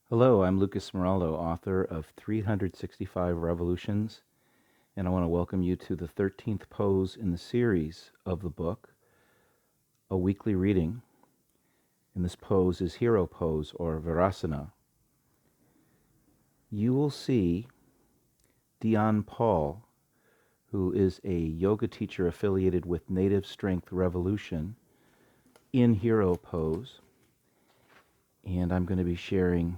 Hello, I'm Lucas Smiraldo, author of 365 Revolutions, and I want to welcome you to the 13th pose in the series of the book, a weekly reading. And this pose is Hero Pose, or Virasana. You will see Dion Paul, who is a yoga teacher affiliated with Native Strength Revolution, in Hero Pose, and I'm going to be sharing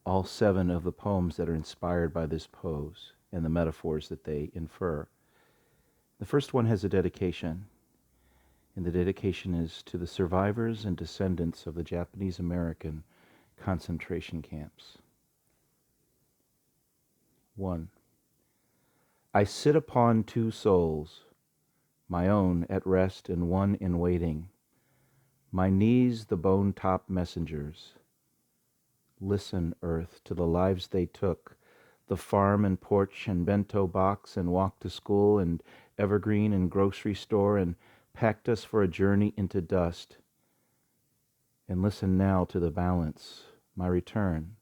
all 7 of the poems that are inspired by this pose and the metaphors that they infer. The first one has a dedication, and the dedication is to the survivors and descendants of the Japanese American concentration camps. 1. I sit upon 2 souls, my own at rest and one in waiting, my knees the bone-top messengers. Listen, earth, to the lives they took, the farm and porch and bento box and walk to school and evergreen and grocery store, and packed us for a journey into dust. And listen now to the balance, my return,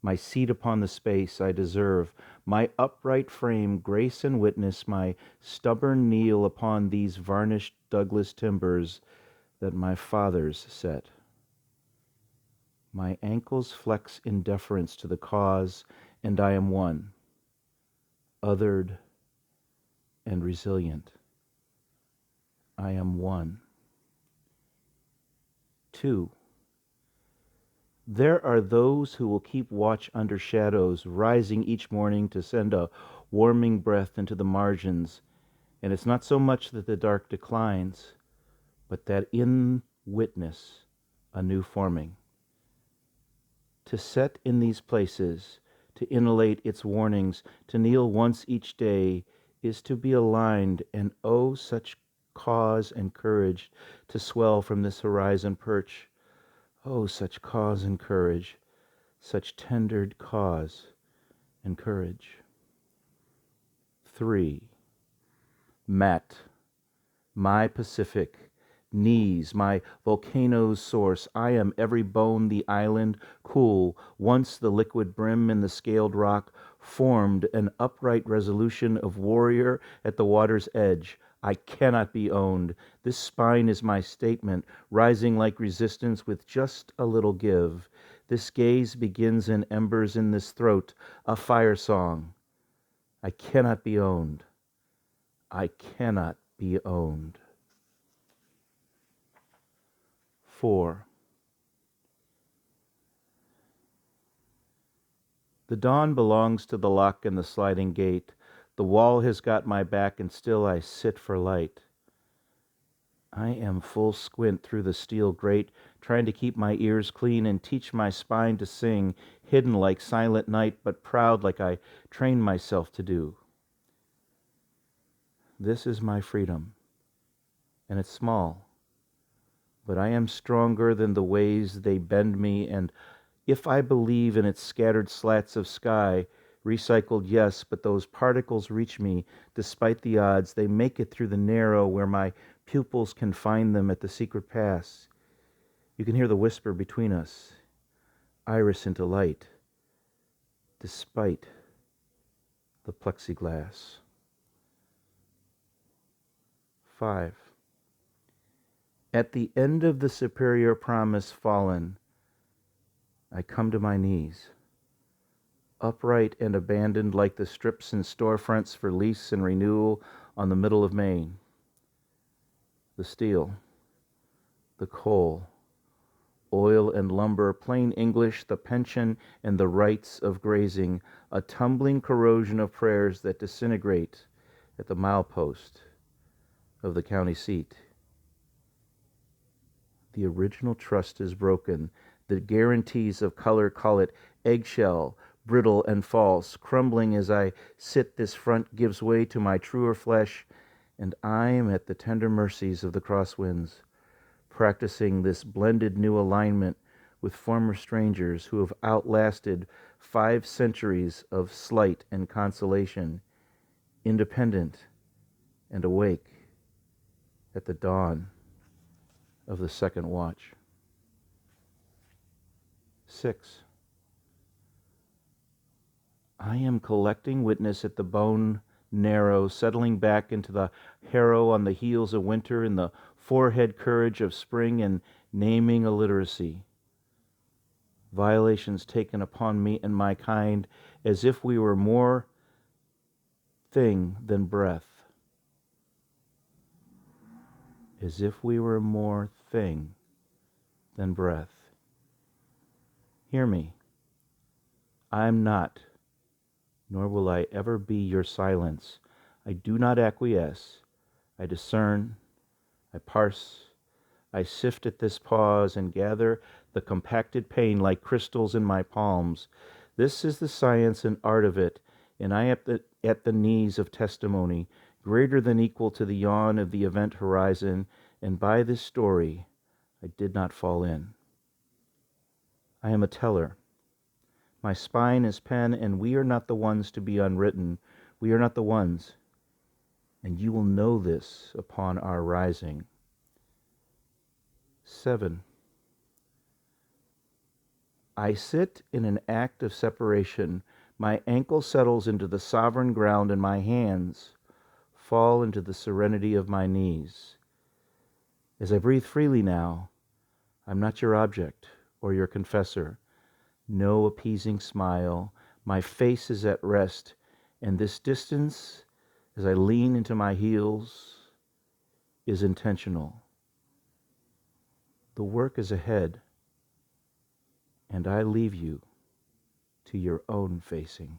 my seat upon the space I deserve, my upright frame, grace and witness, my stubborn kneel upon these varnished Douglas timbers that my fathers set. My ankles flex in deference to the cause, and I am one, othered and resilient. I am one. 2. There are those who will keep watch under shadows, rising each morning to send a warming breath into the margins, and it's not so much that the dark declines, but that in witness a new forming. To set in these places, to inhalate its warnings, to kneel once each day, is to be aligned, and oh, such cause and courage to swell from this horizon perch. Oh, such cause and courage, such tendered cause and courage. 3. Mat, my Pacific, knees, my volcano's source, I am every bone the island, cool, once the liquid brim in the scaled rock, formed an upright resolution of warrior at the water's edge. I cannot be owned. This spine is my statement, rising like resistance with just a little give. This gaze begins in embers in this throat, a fire song. I cannot be owned. I cannot be owned. 4. The dawn belongs to the lock and the sliding gate. The wall has got my back, and still I sit for light. I am full squint through the steel grate, trying to keep my ears clean and teach my spine to sing, hidden like silent night, but proud like I trained myself to do. This is my freedom, and it's small. But I am stronger than the ways they bend me, and if I believe in its scattered slats of sky, recycled, yes, but those particles reach me, despite the odds. They make it through the narrow where my pupils can find them at the secret pass. You can hear the whisper between us, iris into light, despite the plexiglass. 5. At the end of the superior promise fallen, I come to my knees, upright and abandoned like the strips in storefronts for lease and renewal on the middle of Maine. The steel, the coal, oil and lumber, plain English, the pension and the rights of grazing, a tumbling corrosion of prayers that disintegrate at the milepost of the county seat. The original trust is broken. The guarantees of color call it eggshell, brittle and false. Crumbling as I sit, this front gives way to my truer flesh, and I am at the tender mercies of the crosswinds, practicing this blended new alignment with former strangers who have outlasted 5 centuries of slight and consolation, independent and awake at the dawn of the second watch. 6. I am collecting witness at the bone narrow, settling back into the harrow on the heels of winter, in the forehead courage of spring, and naming illiteracy. Violations taken upon me and my kind as if we were more thing than breath. As if we were more thing than breath. Hear me. I am not, nor will I ever be, your silence. I do not acquiesce. I discern. I parse. I sift at this pause and gather the compacted pain like crystals in my palms. This is the science and art of it, and I am at the knees of testimony, greater than equal to the yawn of the event horizon, and by this story I did not fall in. I am a teller. My spine is pen, and we are not the ones to be unwritten. We are not the ones. And you will know this upon our rising. 7. I sit in an act of separation. My ankle settles into the sovereign ground, and my hands fall into the serenity of my knees. As I breathe freely now, I'm not your object or your confessor. No appeasing smile. My face is at rest, and this distance, as I lean into my heels, is intentional. The work is ahead, and I leave you to your own facing.